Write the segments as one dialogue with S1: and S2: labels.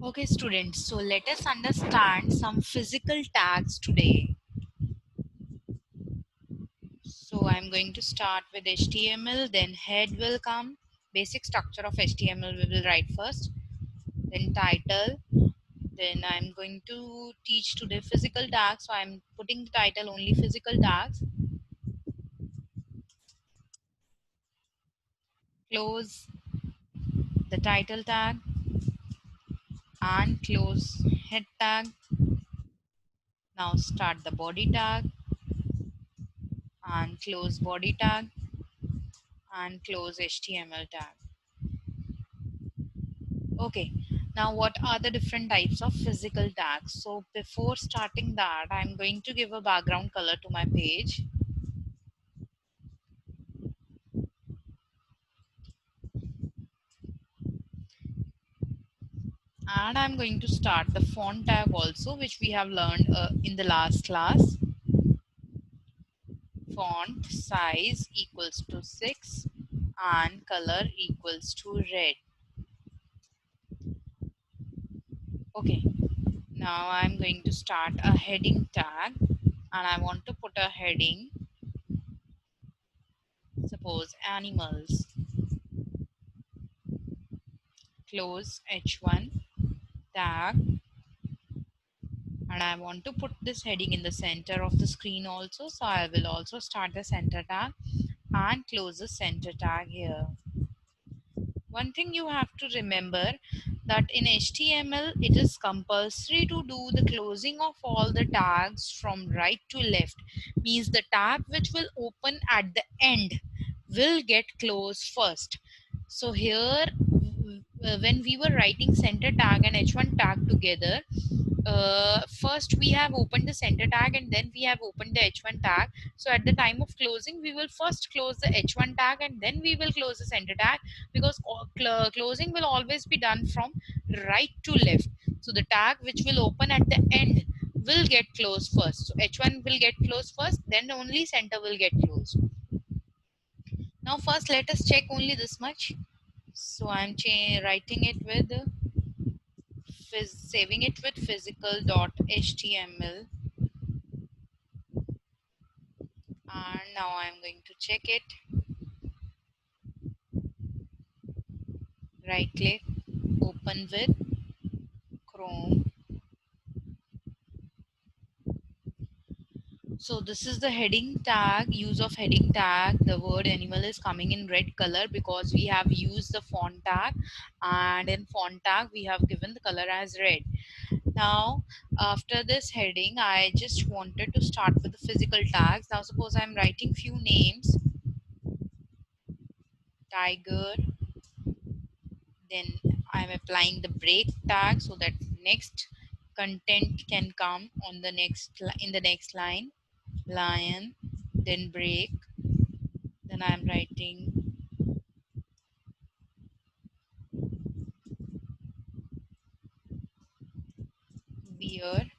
S1: Okay, students, so let us understand some physical tags today. So I'm going to start with HTML, then head will come. Basic structure of HTML we will write first, then title. Then I'm going to teach today physical tags. So I'm putting the title only physical tags. Close the title tag and close head tag. Now start the body tag and close body tag and close HTML tag. Okay, now what are the different types of physical tags? So before starting that, I'm going to give a background color to my page. And I'm going to start the font tag also, which we have learned in the last class. Font size equals to 6 and color equals to red. Okay, now I'm going to start a heading tag and I want to put a heading, suppose animals. Close H1 tag, and I want to put this heading in the center of the screen also, so I will also start the center tag and close the center tag here. One thing you have to remember that in HTML it is compulsory to do the closing of all the tags from right to left, means the tag which will open at the end will get closed first. So here when we were writing center tag and h1 tag together, first we have opened the center tag and then we have opened the h1 tag. So at the time of closing we will first close the h1 tag and then we will close the center tag, because closing will always be done from right to left. So the tag which will open at the end will get closed first. So h1 will get closed first, then only center will get closed. Now first let us check only this much. So I'm writing it with saving it with physical.html, and now I'm going to check it. Right click, open with Chrome. So this is the heading tag, use of heading tag. The word animal is coming in red color because we have used the font tag, and in font tag we have given the color as red. Now after this heading I just wanted to start with the physical tags. Now suppose I'm writing few names, tiger, then I'm applying the break tag so that next content can come on the in the next line. Lion, then break, then I'm writing beer.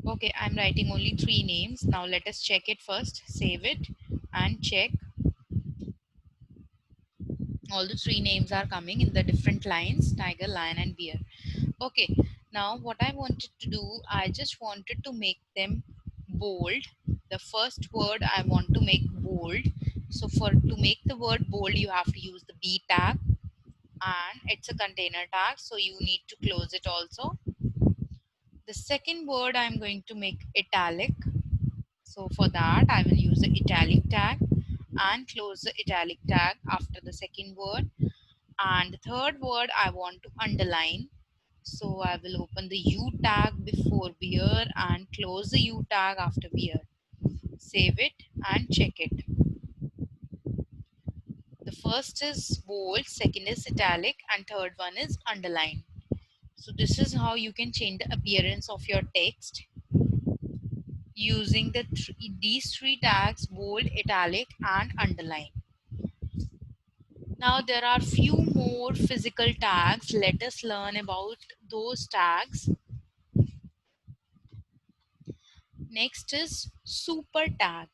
S1: Okay, I'm writing only three names. Now let us check it first. Save it and check. All the three names are coming in the different lines: tiger, lion and bear. Okay, now what I wanted to do, I just wanted to make them bold. The first word I want to make bold. So for to make the word bold you have to use the B tag, and it's a container tag, so you need to close it also. The second word I'm going to make italic. So for that I will use the italic tag and close the italic tag after the second word. And the third word I want to underline. So I will open the U tag before beer and close the U tag after beer. Save it and check it. The first is bold, second is italic, and third one is underline. So this is how you can change the appearance of your text using these three tags: bold, italic and underline. Now there are few more physical tags. Let us learn about those tags. Next is super tag.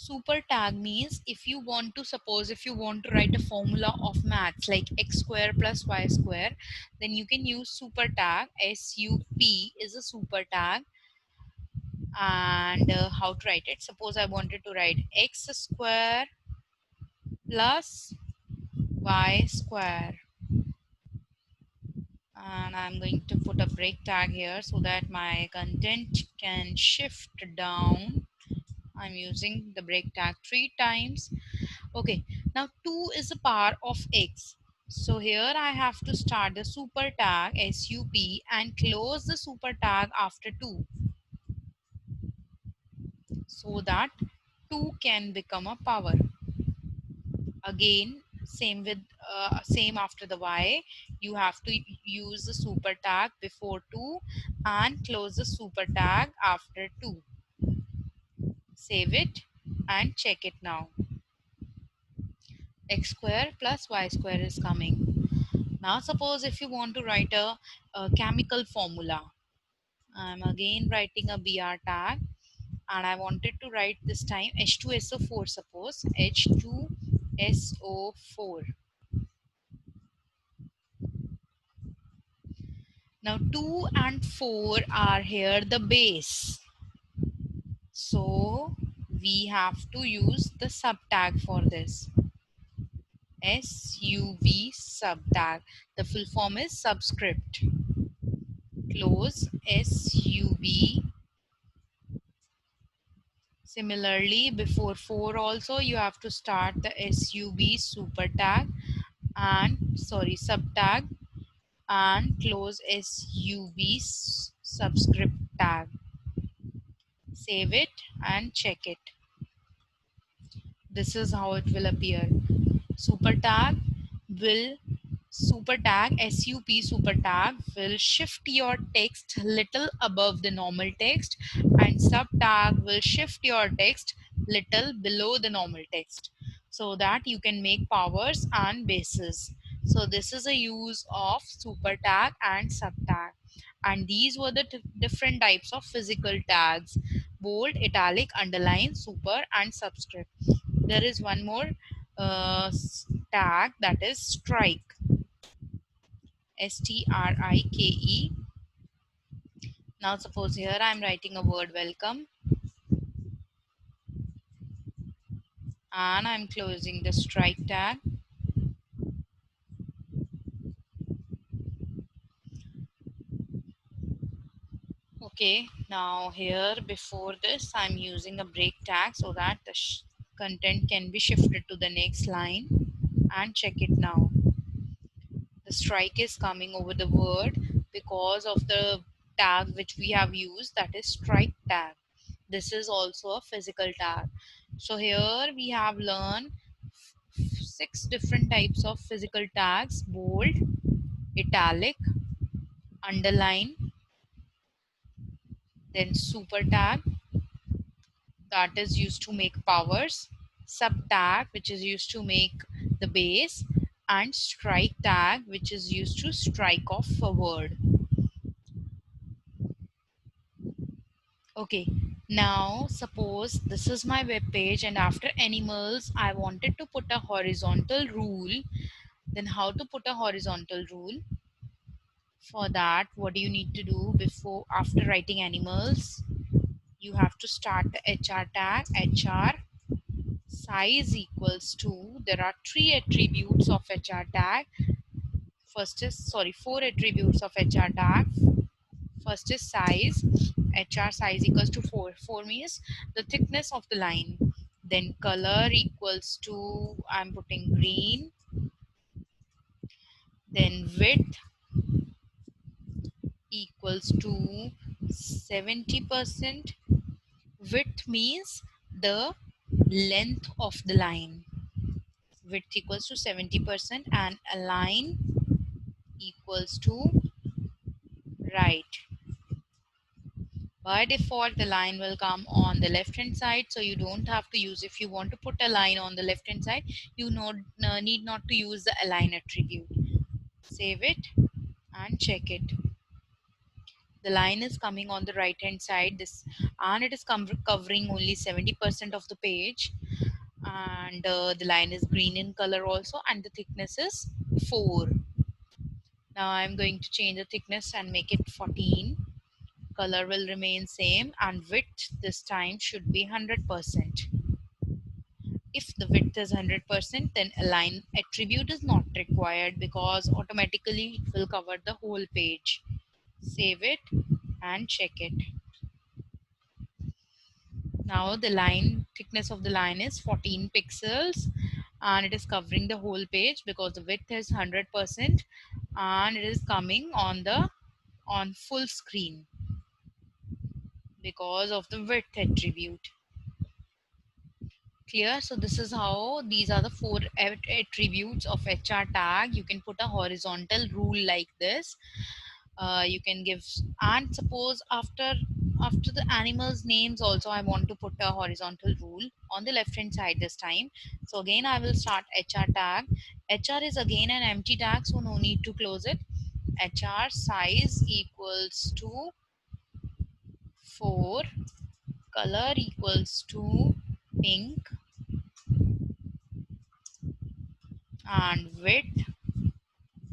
S1: Super tag means if you want to, suppose if you want to write a formula of maths like x square plus y square, then you can use super tag. SUP is a super tag. And how to write it? Suppose I wanted to write x square plus y square, and I'm going to put a break tag here so that my content can shift down. I'm using the break tag 3 times. Okay, now 2 is a power of x. So here I have to start the super tag SUP and close the super tag after 2 so that 2 can become a power. Again, same with same after the y, you have to use the super tag before 2 and close the super tag after 2. Save it and check it now. X square plus y square is coming. Now suppose if you want to write a chemical formula, I'm again writing a BR tag and I wanted to write this time H2SO4. Suppose H2SO4. Now 2 and 4 are here the base. So we have to use the subtag for this. SUV subtag. The full form is subscript. Close SUV. Similarly, before 4 also you have to start the SUV super tag and subtag and close SUV subscript tag. Save it and check it. This is how it will appear. Super tag will Super tag SUP super tag will shift your text little above the normal text, and sub tag will shift your text little below the normal text so that you can make powers and bases. So this is a use of super tag and sub tag, and these were the different types of physical tags: bold, italic, underline, super and subscript. There is one more tag, that is strike. STRIKE. Now suppose here I am writing a word welcome and I am closing the strike tag. Okay, now here before this I am using a break tag so that the content can be shifted to the next line, and check it now. The strike is coming over the word because of the tag which we have used, that is strike tag. This is also a physical tag. So here we have learned 6 different types of physical tags: bold, italic, underline, then super tag, that is used to make powers, sub tag, which is used to make the base, and strike tag, which is used to strike off a word. Okay, now suppose this is my web page and after animals I wanted to put a horizontal rule. Then how to put a horizontal rule? For that, what do you need to do after writing animals? You have to start the HR tag. HR size equals to, there are 3 attributes of HR tag. First is, 4 attributes of HR tag. First is size. HR size equals to 4. 4 means the thickness of the line. Then color equals to, I'm putting green. Then width equals to 70%. Width means the length of the line. Width equals to 70% and align equals to right. By default, the line will come on the left hand side, so you don't have to use, if you want to put a line on the left hand side, you need not to use the align attribute. Save it and check it. The line is coming on the right hand side, this, and it is covering only 70% of the page, and the line is green in color also, and the thickness is 4. Now I'm going to change the thickness and make it 14. Color will remain same, and width this time should be 100%. If the width is 100%, then align attribute is not required because automatically it will cover the whole page. Save it and check it. Now the line thickness of the line is 14 pixels, and it is covering the whole page because the width is 100%, and it is coming on full screen because of the width attribute. Clear? So this is how, these are the 4 attributes of HR tag. You can put a horizontal rule like this. You can give, and suppose after the animals names also I want to put a horizontal rule on the left hand side this time. So again I will start HR tag. HR is again an empty tag, so no need to close it. HR size equals to 4, color equals to pink, and width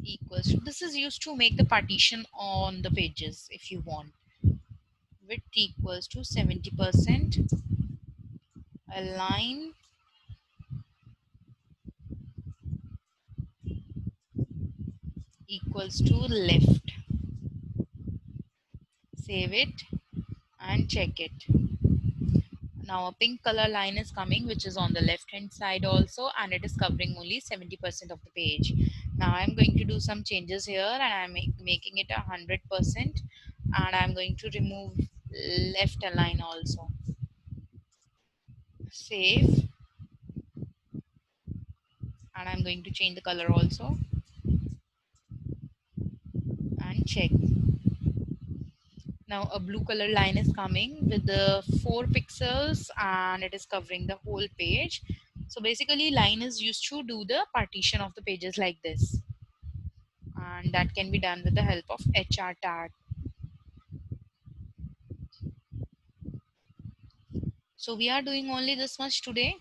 S1: equals to, this is used to make the partition on the pages if you want. Width equals to 70%, align equals to left. Save it and check it. Now a pink color line is coming, which is on the left hand side also, and it is covering only 70% of the page. Now I'm going to do some changes here, and I'm making it 100%, and I'm going to remove left align also. Save, and I'm going to change the color also and check. Now a blue color line is coming with the 4 pixels, and it is covering the whole page. So basically line is used to do the partition of the pages like this, and that can be done with the help of HR tag. So we are doing only this much today.